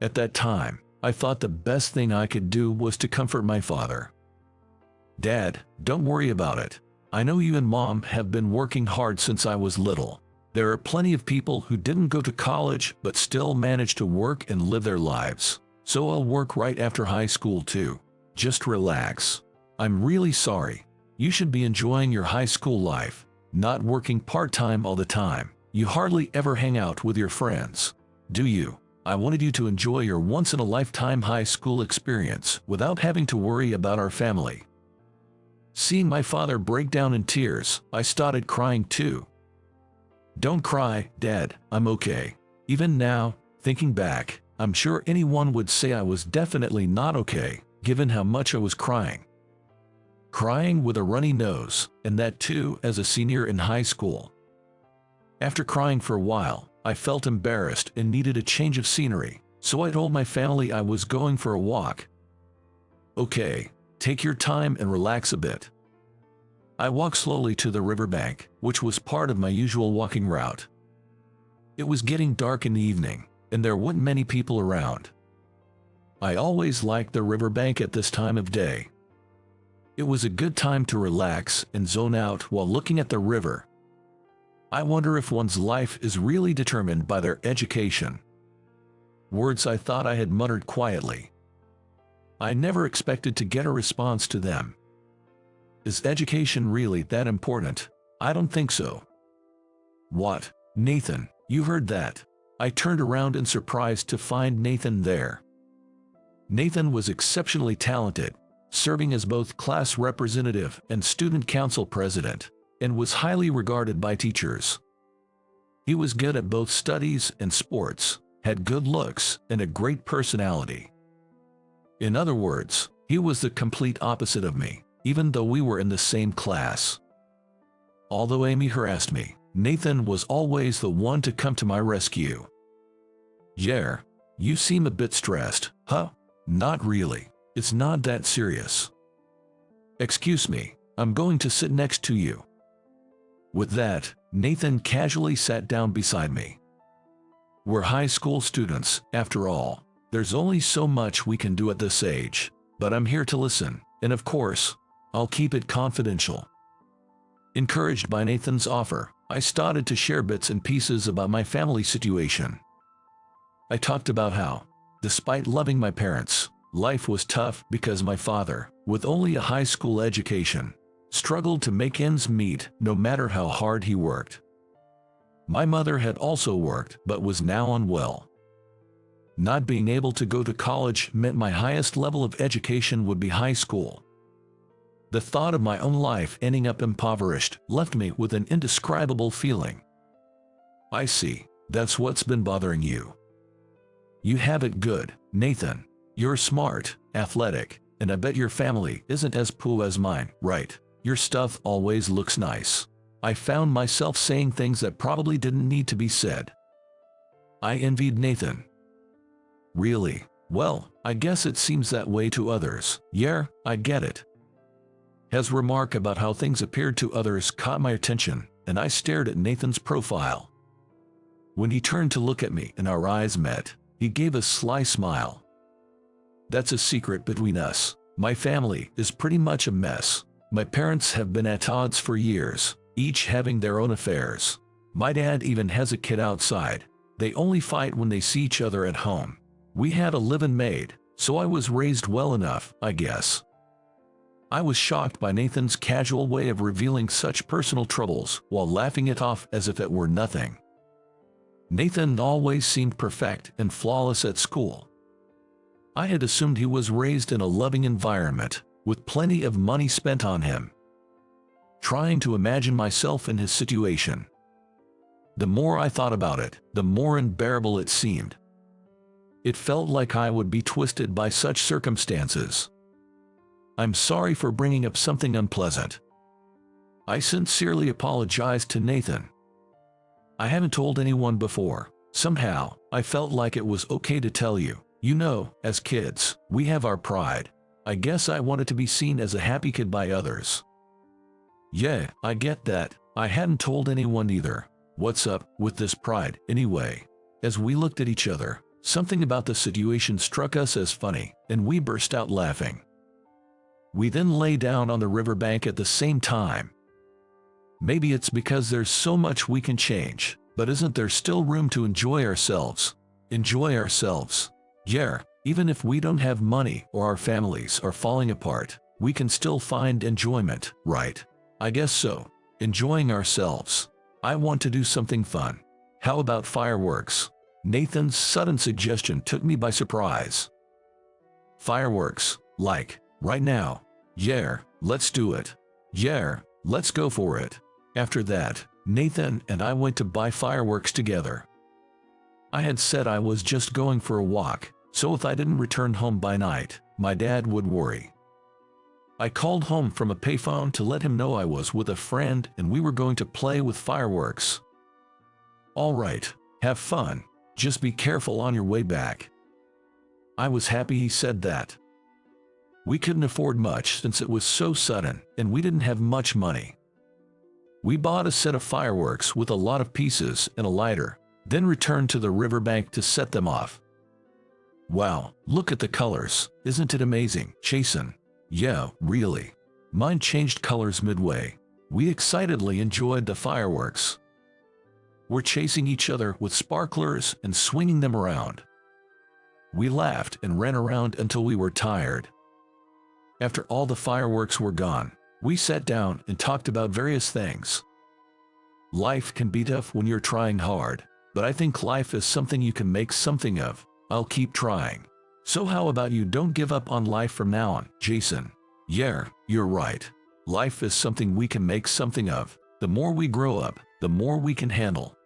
At that time, I thought the best thing I could do was to comfort my father. "Dad, don't worry about it. I know you and Mom have been working hard since I was little. There are plenty of people who didn't go to college but still managed to work and live their lives. So I'll work right after high school too. Just relax. I'm really sorry. You should be enjoying your high school life, not working part-time all the time. You hardly ever hang out with your friends, do you? I wanted you to enjoy your once-in-a-lifetime high school experience without having to worry about our family." Seeing my father break down in tears, I started crying too. "Don't cry, Dad, I'm okay." Even now, thinking back, I'm sure anyone would say I was definitely not okay, given how much I was crying. Crying with a runny nose, and that too as a senior in high school. After crying for a while, I felt embarrassed and needed a change of scenery, so I told my family I was going for a walk. "Okay, take your time and relax a bit." I walked slowly to the riverbank, which was part of my usual walking route. It was getting dark in the evening, and there weren't many people around. I always liked the riverbank at this time of day. It was a good time to relax and zone out while looking at the river. I wonder if one's life is really determined by their education. Words I thought I had muttered quietly. I never expected to get a response to them. Is education really that important? I don't think so. "What, Nathan, you heard that?" I turned around in surprise to find Nathan there. Nathan was exceptionally talented, serving as both class representative and student council president, and was highly regarded by teachers. He was good at both studies and sports, had good looks, and a great personality. In other words, he was the complete opposite of me, even though we were in the same class. Although Amy harassed me, Nathan was always the one to come to my rescue. "Yeah, you seem a bit stressed, huh?" "Not really. It's not that serious." "Excuse me, I'm going to sit next to you." With that, Nathan casually sat down beside me. We're high school students, after all. There's only so much we can do at this age, but I'm here to listen, and of course, I'll keep it confidential. Encouraged by Nathan's offer, I started to share bits and pieces about my family situation. I talked about how, despite loving my parents, life was tough because my father, with only a high school education, struggled to make ends meet no matter how hard he worked. My mother had also worked but was now unwell. Not being able to go to college meant my highest level of education would be high school. The thought of my own life ending up impoverished left me with an indescribable feeling. "I see, that's what's been bothering you. You have it good, Nathan. You're smart, athletic, and I bet your family isn't as poor as mine, right? Your stuff always looks nice." I found myself saying things that probably didn't need to be said. I envied Nathan. "Really? Well, I guess it seems that way to others." "Yeah, I get it." His remark about how things appeared to others caught my attention, and I stared at Nathan's profile. When he turned to look at me and our eyes met, he gave a sly smile. "That's a secret between us. My family is pretty much a mess. My parents have been at odds for years, each having their own affairs. My dad even has a kid outside. They only fight when they see each other at home. We had a live-in maid, so I was raised well enough, I guess." I was shocked by Nathan's casual way of revealing such personal troubles while laughing it off as if it were nothing. Nathan always seemed perfect and flawless at school. I had assumed he was raised in a loving environment, with plenty of money spent on him. Trying to imagine myself in his situation. The more I thought about it, the more unbearable it seemed. It felt like I would be twisted by such circumstances. "I'm sorry for bringing up something unpleasant." I sincerely apologized to Nathan. "I haven't told anyone before. Somehow, I felt like it was okay to tell you. You know, as kids, we have our pride. I guess I wanted to be seen as a happy kid by others." "Yeah, I get that. I hadn't told anyone either. What's up with this pride, anyway?" As we looked at each other, something about the situation struck us as funny, and we burst out laughing. We then lay down on the riverbank at the same time. Maybe it's because there's so much we can change, but isn't there still room to enjoy ourselves? Enjoy ourselves. Yeah, Even if we don't have money or our families are falling apart, we can still find enjoyment, right? I guess so. Enjoying ourselves. I want to do something fun. How about fireworks? Nathan's sudden suggestion took me by surprise. Fireworks, like, right now. Yeah, let's do it. Yeah, let's go for it. After that, Nathan and I went to buy fireworks together. I had said I was just going for a walk, so if I didn't return home by night, my dad would worry. I called home from a payphone to let him know I was with a friend and we were going to play with fireworks. All right, have fun. Just be careful on your way back. I was happy he said that. We couldn't afford much since it was so sudden and we didn't have much money. We bought a set of fireworks with a lot of pieces and a lighter, then returned to the riverbank to set them off. Wow, look at the colors. Isn't it amazing, Jason? Yeah, really. Mine changed colors midway. We excitedly enjoyed the fireworks. We're chasing each other with sparklers and swinging them around. We laughed and ran around until we were tired. After all the fireworks were gone, we sat down and talked about various things. Life can be tough when you're trying hard, but I think life is something you can make something of. I'll keep trying. So how about you don't give up on life from now on, Jason? Yeah, you're right. Life is something we can make something of. The more we grow up, the more we can handle.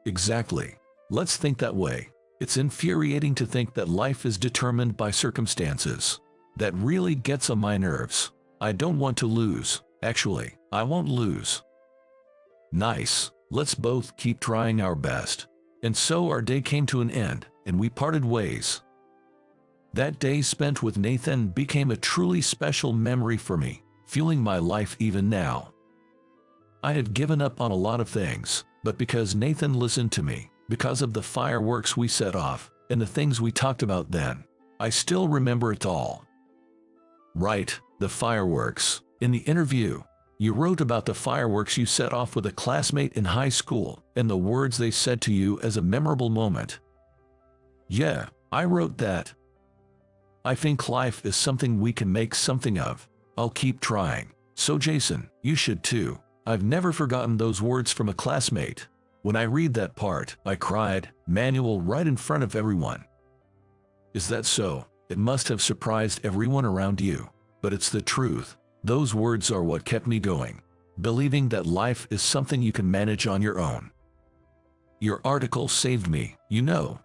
Exactly. Let's think that way. It's infuriating to think that life is determined by circumstances. That really gets on my nerves. I don't want to lose. Actually, I won't lose. Nice. Let's both keep trying our best. And so our day came to an end, and we parted ways. That day spent with Nathan became a truly special memory for me, fueling my life even now. I had given up on a lot of things, but because Nathan listened to me, because of the fireworks we set off, and the things we talked about then, I still remember it all. Right, the fireworks. In the interview, you wrote about the fireworks you set off with a classmate in high school and the words they said to you as a memorable moment. Yeah, I wrote that. I think life is something we can make something of. I'll keep trying. So Jason, you should too. I've never forgotten those words from a classmate. When I read that part, I cried, Manuel, right in front of everyone. Is that so? It must have surprised everyone around you. But it's the truth. Those words are what kept me going. Believing that life is something you can manage on your own. Your article saved me, you know.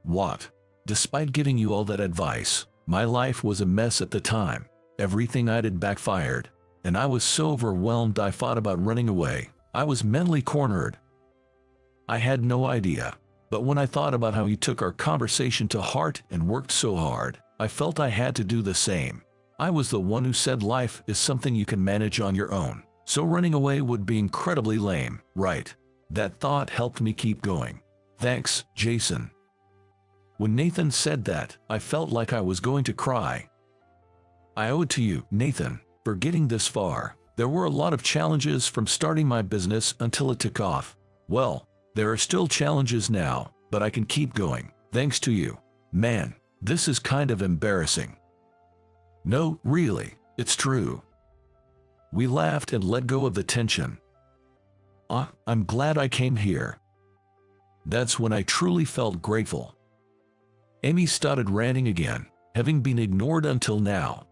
What? Despite giving you all that advice, my life was a mess at the time. Everything I did backfired. And I was so overwhelmed I thought about running away. I was mentally cornered. I had no idea. But when I thought about how you took our conversation to heart and worked so hard, I felt I had to do the same. I was the one who said life is something you can manage on your own. So running away would be incredibly lame, right? That thought helped me keep going. Thanks, Jason. When Nathan said that, I felt like I was going to cry. I owe it to you, Nathan, for getting this far. There were a lot of challenges from starting my business until it took off. Well, there are still challenges now, but I can keep going, thanks to you. Man, this is kind of embarrassing. No, really, it's true. We laughed and let go of the tension. I'm glad I came here. That's when I truly felt grateful. Amy started ranting again, having been ignored until now.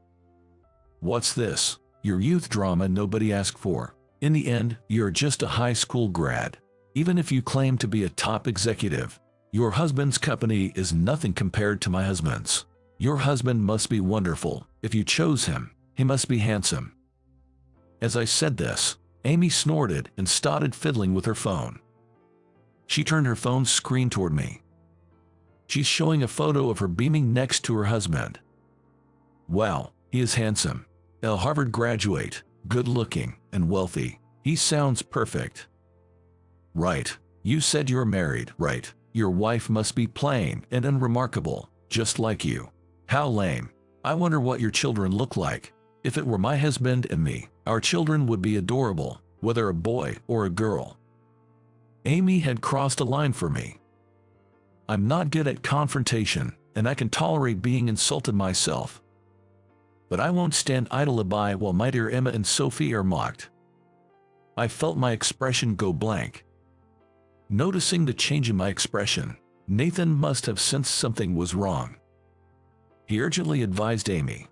What's this? Your youth drama nobody asked for. In the end, you're just a high school grad. Even if you claim to be a top executive, your husband's company is nothing compared to my husband's. Your husband must be wonderful. If you chose him, he must be handsome. As I said this, Amy snorted and started fiddling with her phone. She turned her phone screen toward me. She's showing a photo of her beaming next to her husband. Wow, he is handsome. A Harvard graduate, good-looking, and wealthy. He sounds perfect. Right. You said you're married, right? Your wife must be plain and unremarkable, just like you. How lame. I wonder what your children look like. If it were my husband and me, our children would be adorable, whether a boy or a girl. Amy had crossed a line for me. I'm not good at confrontation, and I can tolerate being insulted myself. But I won't stand idle by while my dear Emma and Sophie are mocked. I felt my expression go blank. Noticing the change in my expression, Nathan must have sensed something was wrong. He urgently advised Amy.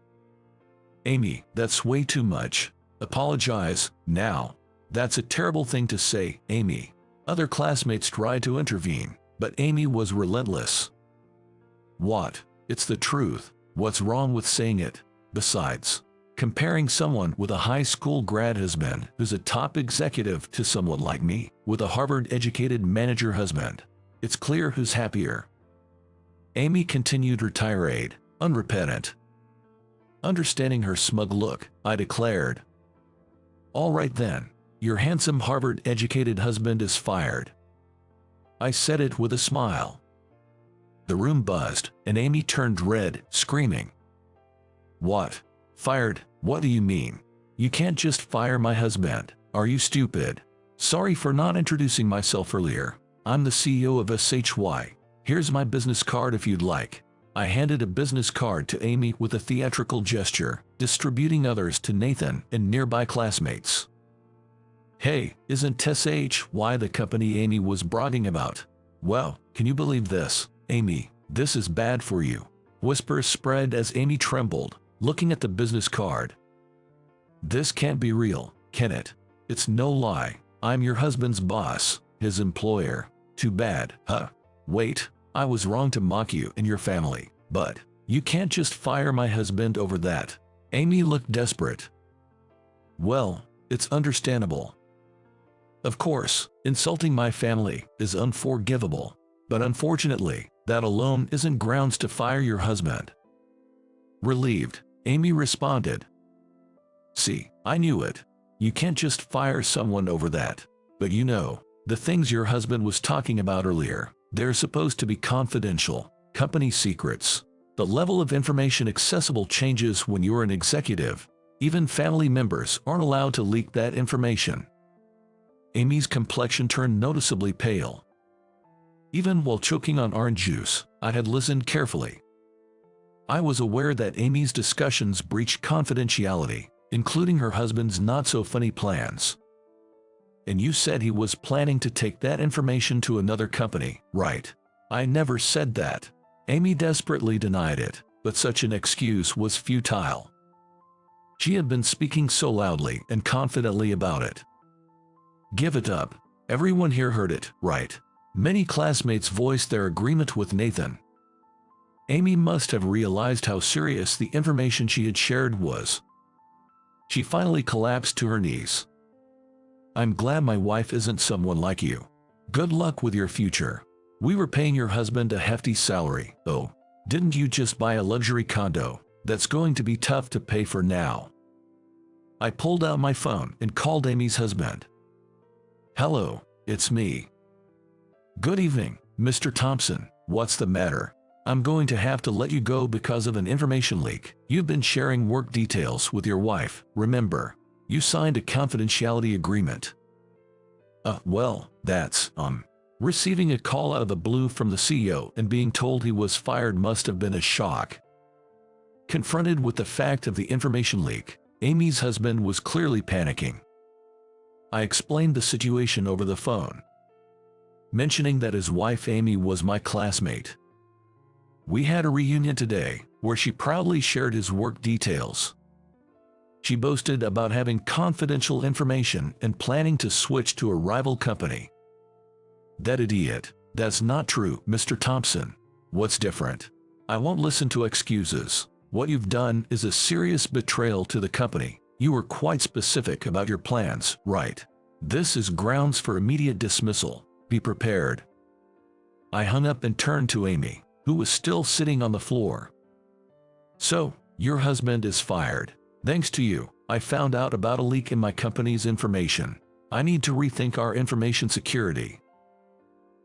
"Amy, that's way too much. Apologize, now. That's a terrible thing to say, Amy." Other classmates tried to intervene, but Amy was relentless. "What? It's the truth. What's wrong with saying it? Besides, comparing someone with a high school grad husband who's a top executive to someone like me with a Harvard-educated manager husband, it's clear who's happier." Amy continued her tirade, unrepentant. Understanding her smug look, I declared, "All right then, your handsome Harvard-educated husband is fired." I said it with a smile. The room buzzed, and Amy turned red, screaming. "What? Fired? What do you mean? You can't just fire my husband. Are you stupid? Sorry for not introducing myself earlier. I'm the CEO of SHY. Here's my business card if you'd like." I handed a business card to Amy with a theatrical gesture, distributing others to Nathan and nearby classmates. "Hey, isn't SHY the company Amy was bragging about? Well, can you believe this, Amy? This is bad for you." Whispers spread as Amy trembled, looking at the business card. "This can't be real, can it? It's no lie. I'm your husband's boss, his employer. Too bad, huh? Wait, I was wrong to mock you and your family, but you can't just fire my husband over that." Amy looked desperate. "Well, it's understandable. Of course, insulting my family is unforgivable, but unfortunately, that alone isn't grounds to fire your husband." Relieved, Amy responded, "See, I knew it. You can't just fire someone over that. But you know, the things your husband was talking about earlier, they're supposed to be confidential, company secrets. The level of information accessible changes when you're an executive. Even family members aren't allowed to leak that information." Amy's complexion turned noticeably pale. Even while choking on orange juice, I had listened carefully. I was aware that Amy's discussions breached confidentiality, including her husband's not-so-funny plans. "And you said he was planning to take that information to another company, right?" "I never said that." Amy desperately denied it, but such an excuse was futile. She had been speaking so loudly and confidently about it. "Give it up." Everyone here heard it, right? Many classmates voiced their agreement with Nathan. Amy must have realized how serious the information she had shared was. She finally collapsed to her knees. "I'm glad my wife isn't someone like you. Good luck with your future. We were paying your husband a hefty salary, though. Didn't you just buy a luxury condo? That's going to be tough to pay for now." I pulled out my phone and called Amy's husband. "Hello, it's me." "Good evening, Mr. Thompson. What's the matter?" "I'm going to have to let you go because of an information leak. You've been sharing work details with your wife, remember? You signed a confidentiality agreement." Well, that's, Receiving a call out of the blue from the CEO and being told he was fired must have been a shock. Confronted with the fact of the information leak, Amy's husband was clearly panicking. I explained the situation over the phone, mentioning that his wife Amy was my classmate. We had a reunion today, where she proudly shared his work details. She boasted about having confidential information and planning to switch to a rival company. "That idiot. That's not true, Mr. Thompson. What's different? I won't listen to excuses. What you've done is a serious betrayal to the company. You were quite specific about your plans, right? This is grounds for immediate dismissal. Be prepared." I hung up and turned to Amy, who was still sitting on the floor. "So, your husband is fired. Thanks to you, I found out about a leak in my company's information. I need to rethink our information security."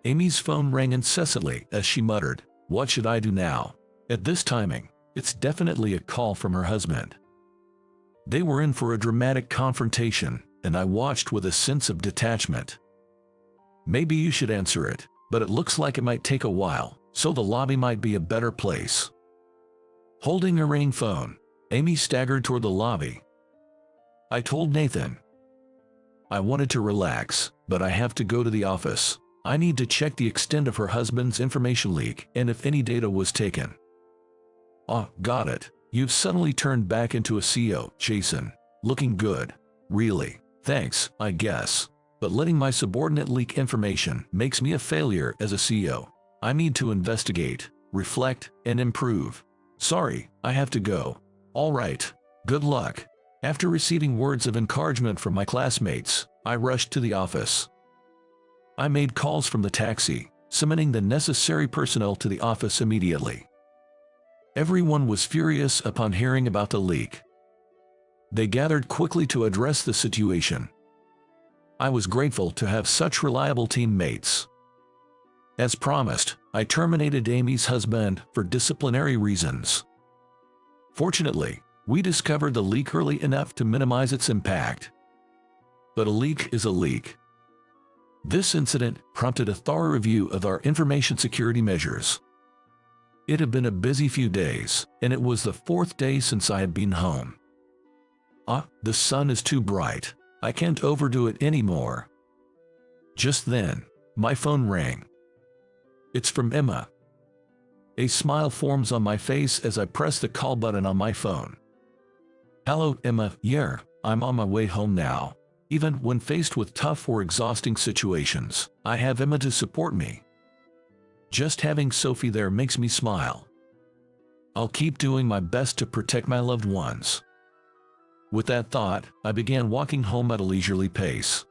Amy's phone rang incessantly as she muttered, "What should I do now?" At this timing, it's definitely a call from her husband. They were in for a dramatic confrontation, and I watched with a sense of detachment. "Maybe you should answer it, but it looks like it might take a while," so the lobby might be a better place. Holding a ringing phone, Amy staggered toward the lobby. I told Nathan. I wanted to relax, but I have to go to the office. I need to check the extent of her husband's information leak and if any data was taken. Oh, got it. You've suddenly turned back into a CEO, Jason. Looking good. Really. Thanks, I guess. But letting my subordinate leak information makes me a failure as a CEO. I need to investigate, reflect, and improve. Sorry, I have to go. All right. Good luck. After receiving words of encouragement from my classmates, I rushed to the office. I made calls from the taxi, summoning the necessary personnel to the office immediately. Everyone was furious upon hearing about the leak. They gathered quickly to address the situation. I was grateful to have such reliable teammates. As promised, I terminated Amy's husband for disciplinary reasons. Fortunately, we discovered the leak early enough to minimize its impact. But a leak is a leak. This incident prompted a thorough review of our information security measures. It had been a busy few days, and it was the 4th day since I had been home. The sun is too bright. I can't overdo it anymore. Just then, my phone rang. It's from Emma. A smile forms on my face as I press the call button on my phone. Hello, Emma. Yeah, I'm on my way home now. Even when faced with tough or exhausting situations, I have Emma to support me. Just having Sophie there makes me smile. I'll keep doing my best to protect my loved ones. With that thought, I began walking home at a leisurely pace.